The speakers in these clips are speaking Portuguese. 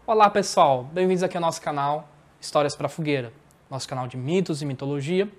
Olá pessoal, bem-vindos aqui ao nosso canal Histórias para Fogueira, nosso canal de mitos e mitologia.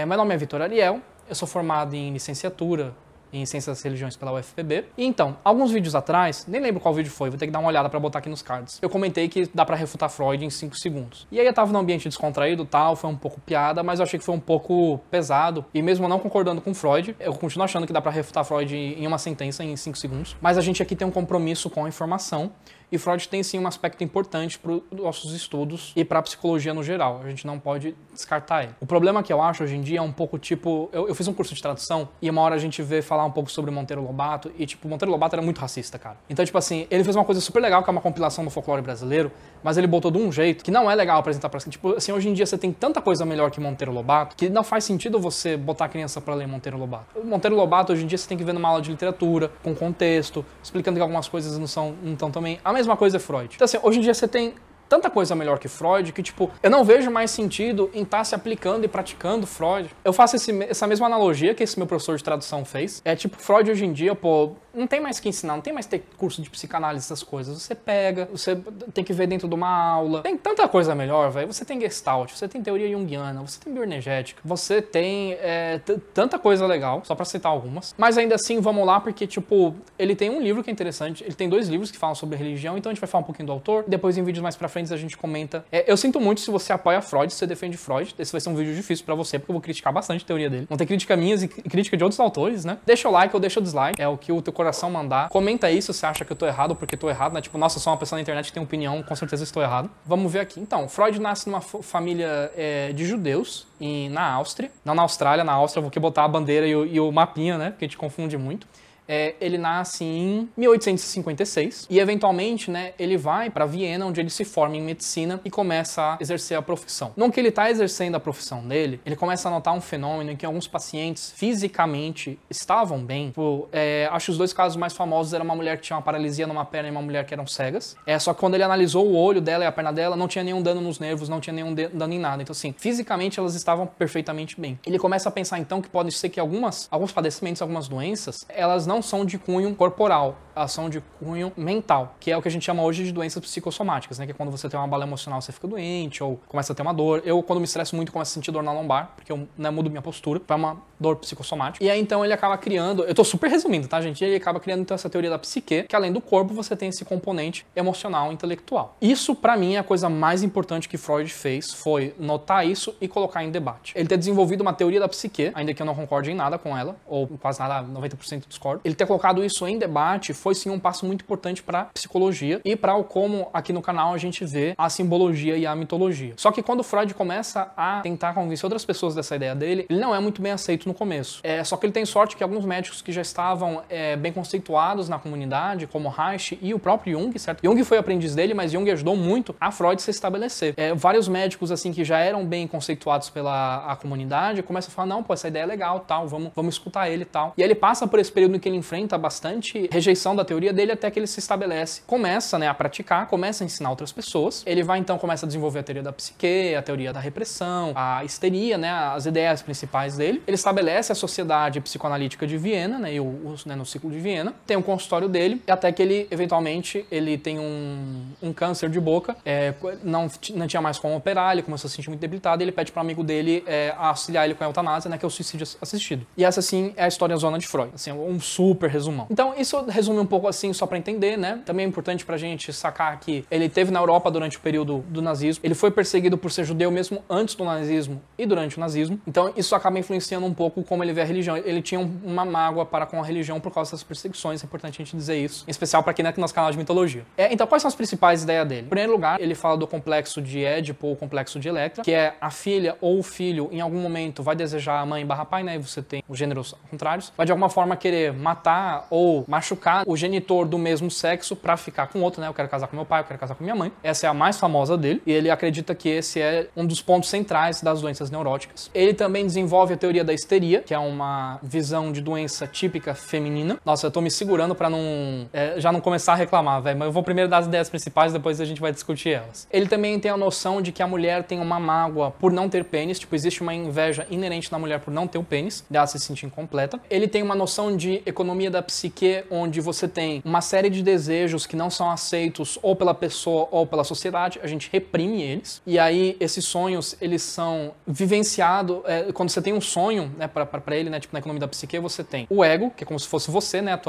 Meu nome é Vitor Ariel, eu sou formado em licenciatura em Ciências das Religiões pela UFPB. E então, alguns vídeos atrás, nem lembro qual vídeo foi, vou ter que dar uma olhada pra botar aqui nos cards. Eu comentei que dá pra refutar Freud em 5 segundos. E aí eu tava num ambiente descontraído e tal, foi um pouco piada, mas eu achei que foi um pouco pesado. E mesmo não concordando com Freud, eu continuo achando que dá pra refutar Freud em uma sentença, em 5 segundos. Mas a gente aqui tem um compromisso com a informação. E Freud tem sim um aspecto importante para os nossos estudos e para a psicologia no geral. A gente não pode descartar ele. O problema que eu acho hoje em dia é um pouco tipo... Eu fiz um curso de tradução e uma hora a gente vê falar um pouco sobre Monteiro Lobato e tipo, Monteiro Lobato era muito racista, cara. Então tipo assim, ele fez uma coisa super legal que é uma compilação do folclore brasileiro, mas ele botou de um jeito que não é legal apresentar pra... Tipo assim, hoje em dia você tem tanta coisa melhor que Monteiro Lobato que não faz sentido você botar a criança pra ler Monteiro Lobato. Monteiro Lobato hoje em dia você tem que ver numa aula de literatura, com contexto, explicando que algumas coisas não estão também... A mesma coisa é Freud. Então assim, hoje em dia você tem tanta coisa melhor que Freud que, tipo, eu não vejo mais sentido em estar se aplicando e praticando Freud. Eu faço essa mesma analogia que esse meu professor de tradução fez. É tipo, Freud hoje em dia, pô, não tem mais que ensinar, não tem mais ter curso de psicanálise, essas coisas. Você pega, você tem que ver dentro de uma aula. Tem tanta coisa melhor, velho. Você tem Gestalt, você tem teoria junguiana, você tem bioenergética, você tem tanta coisa legal, só pra citar algumas. Mas ainda assim, vamos lá, porque, tipo, ele tem um livro que é interessante, ele tem 2 livros que falam sobre religião, então a gente vai falar um pouquinho do autor, e depois em vídeos mais pra frente a gente comenta. Eu sinto muito se você apoia Freud, se você defende Freud. Esse vai ser um vídeo difícil pra você, porque eu vou criticar bastante a teoria dele. Vão ter crítica minhas e crítica de outros autores, né? Deixa o like ou deixa o dislike, é o que o teu coração mandar. Comenta isso se acha que eu tô errado ou porque tô errado, né? Tipo, nossa, eu sou uma pessoa na internet que tem opinião, com certeza estou errado. Vamos ver aqui. Então, Freud nasce numa família de judeus na Áustria. Não na Austrália, na Áustria, eu vou aqui botar a bandeira e o mapinha, né? Porque a gente confunde muito. Ele nasce em 1856 e, eventualmente, né, ele vai para Viena, onde ele se forma em medicina e começa a exercer a profissão. No que ele está exercendo a profissão dele, ele começa a notar um fenômeno em que alguns pacientes fisicamente estavam bem. Tipo, acho que os 2 casos mais famosos eram uma mulher que tinha uma paralisia numa perna e uma mulher que eram cegas. Só que quando ele analisou o olho dela e a perna dela, não tinha nenhum dano nos nervos, não tinha nenhum dano em nada. Então, assim, fisicamente elas estavam perfeitamente bem. Ele começa a pensar, então, que pode ser que alguns padecimentos, algumas doenças, elas não são de cunho corporal, elas são de cunho mental, que é o que a gente chama hoje de doenças psicossomáticas, né? Que é quando você tem uma bala emocional, você fica doente, ou começa a ter uma dor. Eu, quando me estresso muito, começo a sentir dor na lombar, porque eu mudo minha postura, é uma dor psicossomática. E aí, então, ele acaba criando, eu tô super resumindo, tá, gente? Ele acaba criando, então, essa teoria da psique, que além do corpo, você tem esse componente emocional e intelectual. Isso, pra mim, é a coisa mais importante que Freud fez, foi notar isso e colocar em debate. Ele ter desenvolvido uma teoria da psique, ainda que eu não concorde em nada com ela, ou quase nada, 90% discordo. Ele ter colocado isso em debate foi, sim, um passo muito importante pra psicologia e pra como aqui no canal a gente vê a simbologia e a mitologia. Só que quando Freud começa a tentar convencer outras pessoas dessa ideia dele, ele não é muito bem aceito no começo. Só que ele tem sorte que alguns médicos que já estavam bem conceituados na comunidade, como Reich e o próprio Jung, certo? Jung foi aprendiz dele, mas Jung ajudou muito a Freud se estabelecer. Vários médicos, assim, que já eram bem conceituados pela comunidade, começam a falar, não, pô, essa ideia é legal, tal, vamos escutar ele e tal. E aí ele passa por esse período em que ele enfrenta bastante rejeição da teoria dele até que ele se estabelece, começa, né, a praticar, começa a ensinar outras pessoas. Ele vai, então, começa a desenvolver a teoria da psique, a teoria da repressão, a histeria, né, as ideias principais dele. Ele estabelece a Sociedade Psicoanalítica de Viena, né, no ciclo de Viena, tem um consultório dele, até que ele, eventualmente, ele tem um câncer de boca, não tinha mais como operar, ele começou a se sentir muito debilitado, e ele pede para um amigo dele auxiliar ele com a eutanásia, né, que é o suicídio assistido. E essa, sim, é a história zona de Freud, assim, um super resumão. Então, isso resume um pouco assim, só pra entender, né? Também é importante pra gente sacar que ele teve na Europa durante o período do nazismo, ele foi perseguido por ser judeu mesmo antes do nazismo e durante o nazismo, então isso acaba influenciando um pouco como ele vê a religião. Ele tinha uma mágoa para com a religião por causa das perseguições, é importante a gente dizer isso, em especial pra quem é aqui no nosso canal de mitologia. Então, quais são as principais ideias dele? Em primeiro lugar, ele fala do complexo de Édipo ou complexo de Electra, que é a filha ou o filho, em algum momento, vai desejar a mãe/pai, né? E você tem os gêneros contrários, vai de alguma forma querer matar ou machucar o genitor do mesmo sexo pra ficar com outro, né? Eu quero casar com meu pai, eu quero casar com minha mãe. Essa é a mais famosa dele, e ele acredita que esse é um dos pontos centrais das doenças neuróticas. Ele também desenvolve a teoria da histeria, que é uma visão de doença típica feminina. Nossa, eu tô me segurando pra já não começar a reclamar, velho, mas eu vou primeiro dar as ideias principais, depois a gente vai discutir elas. Ele também tem a noção de que a mulher tem uma mágoa por não ter pênis, tipo, existe uma inveja inerente na mulher por não ter o pênis, dela se sentir incompleta. Ele tem uma noção de economia da psique, onde você você tem uma série de desejos que não são aceitos ou pela pessoa ou pela sociedade, a gente reprime eles. E aí, esses sonhos, eles são vivenciados... quando você tem um sonho, né, pra ele, né, tipo, na economia da psique, você tem o ego, que é como se fosse você, né,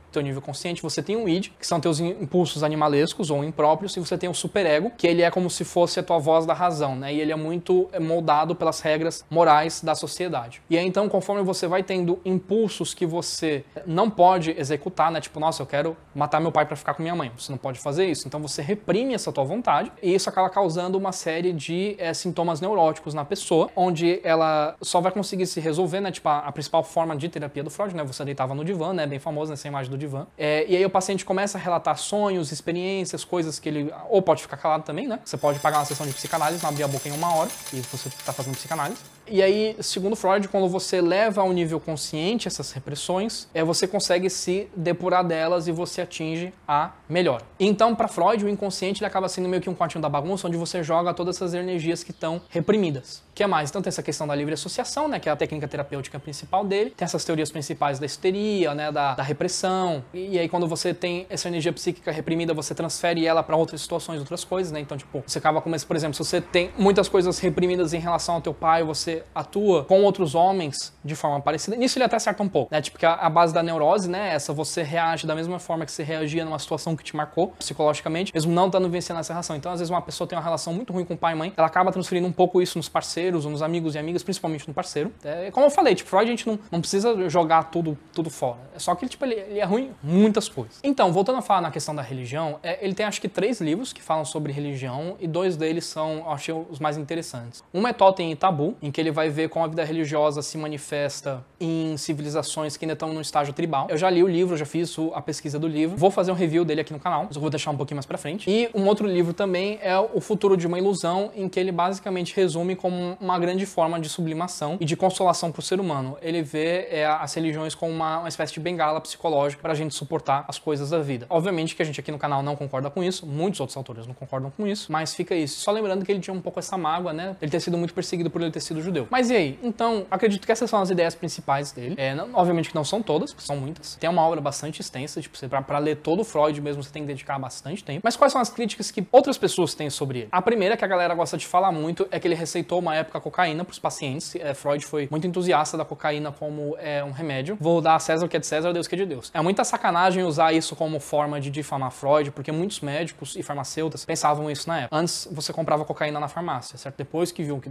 teu nível consciente, você tem o id, que são teus impulsos animalescos ou impróprios, e você tem o superego, que ele é como se fosse a tua voz da razão, né? E ele é muito moldado pelas regras morais da sociedade. E aí, então, conforme você vai tendo impulsos que você não pode executar, né? Tipo, nossa, eu quero matar meu pai pra ficar com minha mãe. Você não pode fazer isso. Então, você reprime essa tua vontade, e isso acaba causando uma série de sintomas neuróticos na pessoa, onde ela só vai conseguir se resolver, né? Tipo, a principal forma de terapia do Freud, né? Você deitava no divã, né? Bem famosa essa imagem do divã. E aí o paciente começa a relatar sonhos, experiências, coisas que ele... Ou pode ficar calado também, né? Você pode pagar uma sessão de psicanálise, não abrir a boca em 1 hora, e você tá fazendo psicanálise. E aí, segundo Freud, quando você leva ao nível consciente essas repressões, você consegue se depurar delas e você atinge a melhora. Então, para Freud, o inconsciente ele acaba sendo meio que um quartinho da bagunça, onde você joga todas essas energias que estão reprimidas. O que é mais? Então tem essa questão da livre associação, né, que é a técnica terapêutica principal dele. Tem essas teorias principais da histeria, né, da repressão. E aí, quando você tem essa energia psíquica reprimida, você transfere ela para outras situações, outras coisas, né? Então, tipo, você acaba com esse, por exemplo, se você tem muitas coisas reprimidas em relação ao teu pai, você atua com outros homens de forma parecida. Nisso ele até acerta um pouco, né? Tipo, que a base da neurose, né, essa você reage da mesma forma que você reagia numa situação que te marcou psicologicamente, mesmo não estando vencendo essa relação. Então, às vezes, uma pessoa tem uma relação muito ruim com o pai e mãe, ela acaba transferindo um pouco isso nos parceiros, ou nos amigos e amigas, principalmente no parceiro. Como eu falei, tipo, Freud, a gente não precisa jogar tudo fora. É só que, tipo, ele é ruim em muitas coisas. Então, voltando a falar na questão da religião, ele tem, acho que, 3 livros que falam sobre religião, e 2 deles são, eu achei, os mais interessantes. Um é Totem e Tabu, em que ele vai ver como a vida religiosa se manifesta em civilizações que ainda estão no estágio tribal. Eu já li o livro, já fiz a pesquisa do livro. Vou fazer um review dele aqui no canal, mas eu vou deixar um pouquinho mais pra frente. E um outro livro também é O Futuro de uma Ilusão, em que ele basicamente resume como uma grande forma de sublimação e de consolação pro ser humano. Ele vê as religiões como uma espécie de bengala psicológica pra gente suportar as coisas da vida. Obviamente que a gente aqui no canal não concorda com isso, muitos outros autores não concordam com isso, mas fica isso. Só lembrando que ele tinha um pouco essa mágoa, né? Ele ter sido muito perseguido por ele ter sido judeu. Mas e aí? Então, acredito que essas são as ideias principais dele. Obviamente que não são todas, porque são muitas. Tem uma obra bastante extensa, tipo, pra ler todo o Freud mesmo, você tem que dedicar bastante tempo. Mas quais são as críticas que outras pessoas têm sobre ele? A primeira, que a galera gosta de falar muito, é que ele receitou uma época a cocaína pros pacientes. Freud foi muito entusiasta da cocaína como um remédio. Vou dar a César o que é de César, Deus o que é de Deus. É muita sacanagem usar isso como forma de difamar Freud, porque muitos médicos e farmacêuticos pensavam isso na época. Antes, você comprava cocaína na farmácia, certo? Depois que viu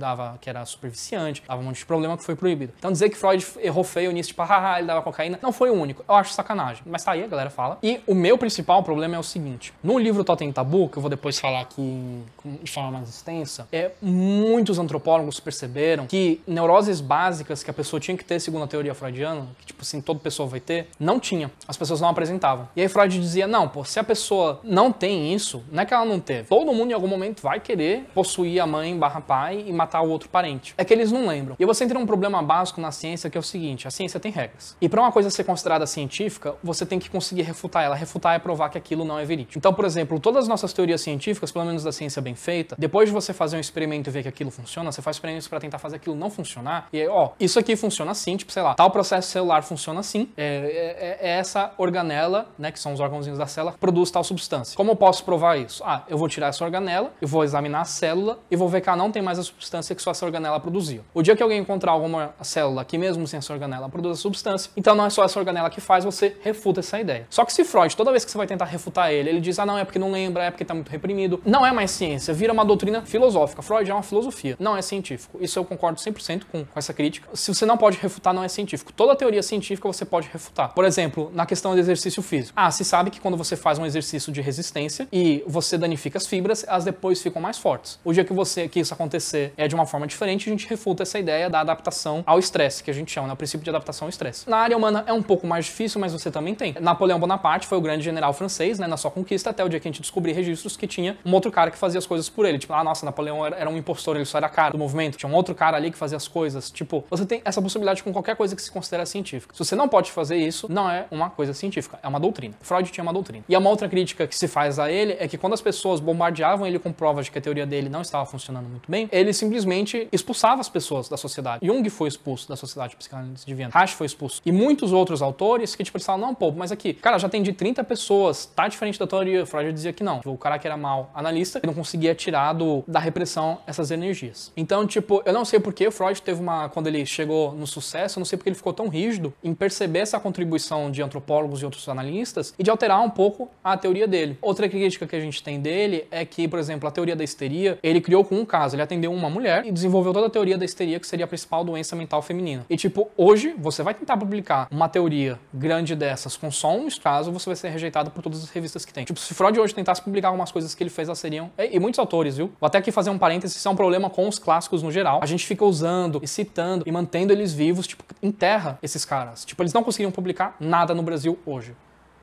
que era super viciante, dava um monte de problema, que foi proibido. Então dizer que Freud errou feio nisso, tipo, haha, ele dava cocaína, não foi o único. Eu acho sacanagem. Mas tá aí, a galera fala. E o meu principal problema é o seguinte. No livro Totem e Tabu, que eu vou depois falar aqui de forma mais extensa, muitos antropólogos perceberam que neuroses básicas que a pessoa tinha que ter, segundo a teoria freudiana, que tipo assim, toda pessoa vai ter, não tinha. As pessoas não apresentavam. E aí Freud dizia, não, pô, se a pessoa não tem isso, não é que ela não teve. Todo mundo em algum momento vai querer possuir a mãe / pai e matar o outro parente. É que eles não lembram. E você entra num problema básico na ciência, que é o seguinte, a ciência tem regras. E para uma coisa ser considerada científica, você tem que conseguir refutar ela. Refutar é provar que aquilo não é verídico. Então, por exemplo, todas as nossas teorias científicas, pelo menos da ciência bem feita, depois de você fazer um experimento e ver que aquilo funciona, você faz experimentos para tentar fazer aquilo não funcionar, e aí, ó, isso aqui funciona assim, tipo, sei lá, tal processo celular funciona assim, essa organela, né, que são os órgãozinhos da célula, produz tal substância. Como eu posso provar isso? Eu vou tirar essa organela, eu vou examinar a célula e vou ver que ela não tem mais a substância que só essa organela produzia. O dia que alguém encontrar alguma célula que mesmo sem essa organela produz a substância, então não é só essa organela que faz, você refuta essa ideia. Só que se Freud, toda vez que você vai tentar refutar ele diz, não, é porque não lembra, é porque tá muito reprimido, não é mais ciência, vira uma doutrina filosófica. Freud é uma filosofia, não é científico. Isso eu concordo 100% com essa crítica. Se você não pode refutar, não é científico. Toda teoria científica você pode refutar. Por exemplo, na questão do exercício físico. Se sabe que quando você faz um exercício de resistência e você danifica as fibras, elas depois ficam mais fortes. O dia que isso acontecer de uma forma diferente, a gente refuta essa ideia da adaptação ao estresse, que a gente chama, né? O princípio de adaptação ao estresse. Na área humana é um pouco mais difícil, mas você também tem. Napoleão Bonaparte foi o grande general francês, né, na sua conquista, até o dia que a gente descobriu registros que tinha um outro cara que fazia as coisas por ele. Tipo, nossa, Napoleão era um impostor, ele só era cara do movimento. Tinha um outro cara ali que fazia as coisas. Tipo, você tem essa possibilidade com qualquer coisa que se considera científica. Se você não pode fazer isso, não é uma coisa científica, é uma doutrina. Freud tinha uma doutrina. E uma outra crítica que se faz a ele é que quando as pessoas bombardeavam ele com provas de que a teoria dele não estava funcionando muito bem, ele simplesmente expulsava as pessoas da sociedade. Jung foi expulso da sociedade de psicanálise de Viena. Reich foi expulso. E muitos outros autores que, tipo, eles falam, não, pô, mas aqui, cara, já atendi 30 pessoas, tá diferente da teoria. Freud dizia que não. O cara que era mal analista, que não conseguia tirar da repressão essas energias. Então, tipo, eu não sei porque o Freud teve quando ele chegou no sucesso, eu não sei porque ele ficou tão rígido em perceber essa contribuição de antropólogos e outros analistas e de alterar um pouco a teoria dele. Outra crítica que a gente tem dele é que, por exemplo, a teoria da histeria, ele criou com um caso, ele atendeu uma mulher e desenvolveu toda a teoria da histeria, que seria a principal doença mental feminina. E, tipo, hoje, você vai tentar publicar uma teoria grande dessas com só um caso, você vai ser rejeitado por todas as revistas que tem. Tipo, se Freud hoje tentasse publicar algumas coisas que ele fez, elas seriam... E muitos autores, viu? Vou até aqui fazer um parênteses, isso é um problema com os clássicos no geral. A gente fica usando e citando e mantendo eles vivos, tipo, enterra esses caras. Tipo, eles não conseguiriam publicar nada no Brasil hoje.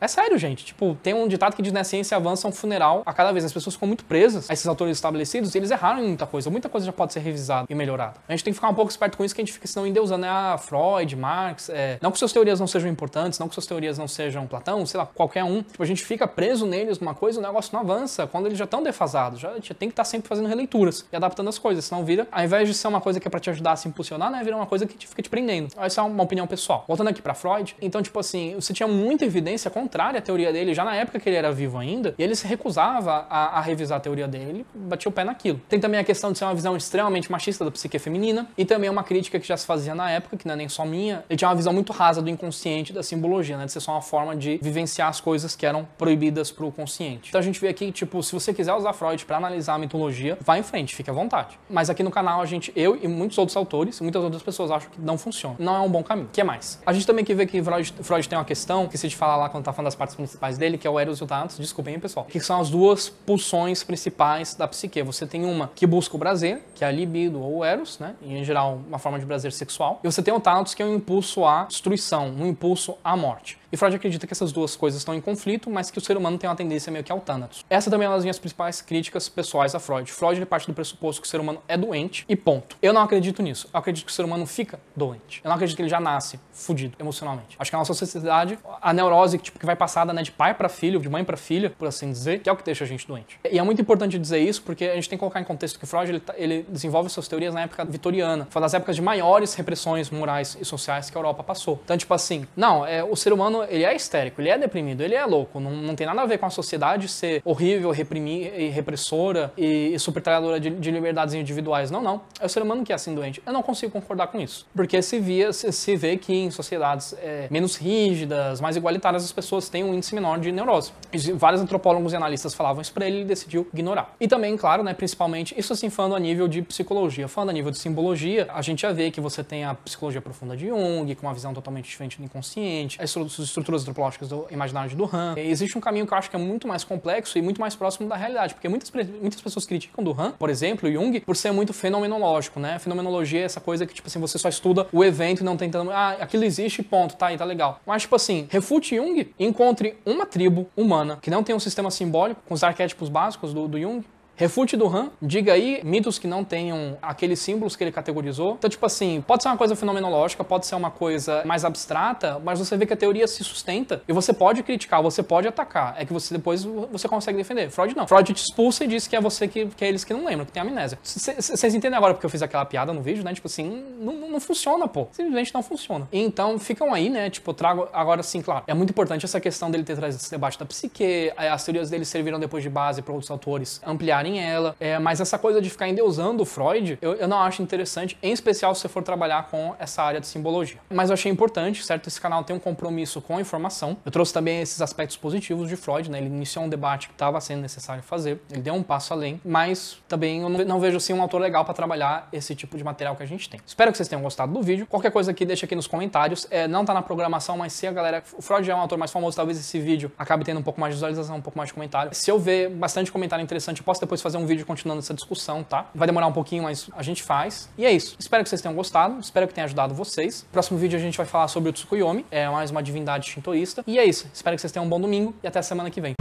É sério, gente. Tipo, tem um ditado que diz, né, a ciência avança um funeral a cada vez. As pessoas ficam muito presas a esses autores estabelecidos e eles erraram em muita coisa. Muita coisa já pode ser revisada e melhorada. A gente tem que ficar um pouco esperto com isso, que a gente fica senão endeusando, né, Freud, Marx, não que suas teorias não sejam importantes, não que suas teorias não sejam Platão, sei lá, qualquer um. Tipo, a gente fica preso neles numa coisa, o negócio não avança quando eles já estão defasados. Já tem que estar sempre fazendo releituras e adaptando as coisas, senão vira, ao invés de ser uma coisa que é pra te ajudar a se impulsionar, né, vira uma coisa que fica te prendendo. Essa é uma opinião pessoal. Voltando aqui pra Freud, então, tipo assim, você tinha muita evidência contrária à teoria dele, já na época que ele era vivo ainda, e ele se recusava a revisar a teoria dele, ele batia o pé naquilo. Tem também a questão de ser uma visão extremamente machista da psique feminina, e também uma crítica que já se fazia na época, que não é nem só minha, ele tinha uma visão muito rasa do inconsciente, da simbologia, né, de ser só uma forma de vivenciar as coisas que eram proibidas pro consciente. Então a gente vê aqui, tipo, se você quiser usar Freud pra analisar a mitologia, vá em frente, fique à vontade. Mas aqui no canal, eu e muitos outros autores, muitas outras pessoas acham que não funciona. Não é um bom caminho. O que mais? A gente também vê que Freud tem uma questão, que se de falar lá quando tá falando das partes principais dele, que é o Eros e o Thanatos, desculpem, pessoal, que são as duas pulsões principais da psique. Você tem uma que busca o prazer, que é a libido ou o Eros, né, e em geral uma forma de prazer sexual, e você tem o Thanatos, que é um impulso à destruição, um impulso à morte. E Freud acredita que essas duas coisas estão em conflito, mas que o ser humano tem uma tendência meio que ao Thanatos. Essa também é uma das minhas principais críticas pessoais a Freud. Freud ele parte do pressuposto que o ser humano é doente e ponto. Eu não acredito nisso. Eu acredito que o ser humano fica doente. Eu não acredito que ele já nasce fudido emocionalmente. Acho que a nossa sociedade, a neurose que vai passada, né, de pai para filho, de mãe para filha, por assim dizer, que é o que deixa a gente doente. E é muito importante dizer isso porque a gente tem que colocar em contexto que Freud ele desenvolve suas teorias na época vitoriana. Foi uma das épocas de maiores repressões morais e sociais que a Europa passou. Então, tipo assim, não, o ser humano ele é histérico, ele é deprimido, ele é louco. Não tem nada a ver com a sociedade ser horrível, repressora e supertraidora de liberdades individuais. Não. É o ser humano que é assim doente. Eu não consigo concordar com isso. Porque se vê que em sociedades menos rígidas, mais igualitárias, as pessoas têm um índice menor de neurose. E vários antropólogos e analistas falavam isso pra ele e ele decidiu ignorar. E também, claro, né, principalmente, isso assim falando a nível de psicologia. Falando a nível de simbologia, a gente já vê que você tem a psicologia profunda de Jung, com uma visão totalmente diferente do inconsciente, as estruturas antropológicas do imaginário de Duhan. Existe um caminho que eu acho que é muito mais complexo e muito mais próximo da realidade, porque muitas pessoas criticam Duhan, por exemplo, Jung, por ser muito fenomenológico, né? Fenomenologia é essa coisa que, tipo assim, você só estuda o evento e não tentando, aquilo existe, ponto, tá aí, tá legal. Mas, tipo assim, refute Jung e encontre uma tribo humana que não tem um sistema simbólico, com os arquétipos básicos do Jung. Refute Duhan, diga aí mitos que não tenham aqueles símbolos que ele categorizou. Então, tipo assim, pode ser uma coisa fenomenológica, pode ser uma coisa mais abstrata, mas você vê que a teoria se sustenta e você pode criticar, você pode atacar. É que você depois você consegue defender. Freud não. Freud te expulsa e diz que é você que é eles que não lembram, que tem amnésia. Vocês entendem agora porque eu fiz aquela piada no vídeo, né? Tipo assim, não funciona, pô. Simplesmente não funciona. Então, ficam aí, né? Tipo, eu trago agora, sim, claro. É muito importante essa questão dele ter trazido esse debate da psique, as teorias dele serviram depois de base para outros autores ampliarem ela, mas essa coisa de ficar endeusando o Freud, eu não acho interessante, em especial se você for trabalhar com essa área de simbologia. Mas eu achei importante, certo? Esse canal tem um compromisso com a informação. Eu trouxe também esses aspectos positivos de Freud, né? Ele iniciou um debate que estava sendo necessário fazer, ele deu um passo além, mas também eu não vejo assim um autor legal para trabalhar esse tipo de material que a gente tem. Espero que vocês tenham gostado do vídeo. Qualquer coisa aqui, deixa aqui nos comentários. Não tá na programação, mas se a galera... O Freud é um autor mais famoso, talvez esse vídeo acabe tendo um pouco mais de visualização, um pouco mais de comentário. Se eu ver bastante comentário interessante, eu posso depois fazer um vídeo continuando essa discussão, tá? Vai demorar um pouquinho, mas a gente faz. E é isso. Espero que vocês tenham gostado. Espero que tenha ajudado vocês. Próximo vídeo a gente vai falar sobre o Tsukuyomi. É mais uma divindade shintoísta. E é isso. Espero que vocês tenham um bom domingo e até a semana que vem.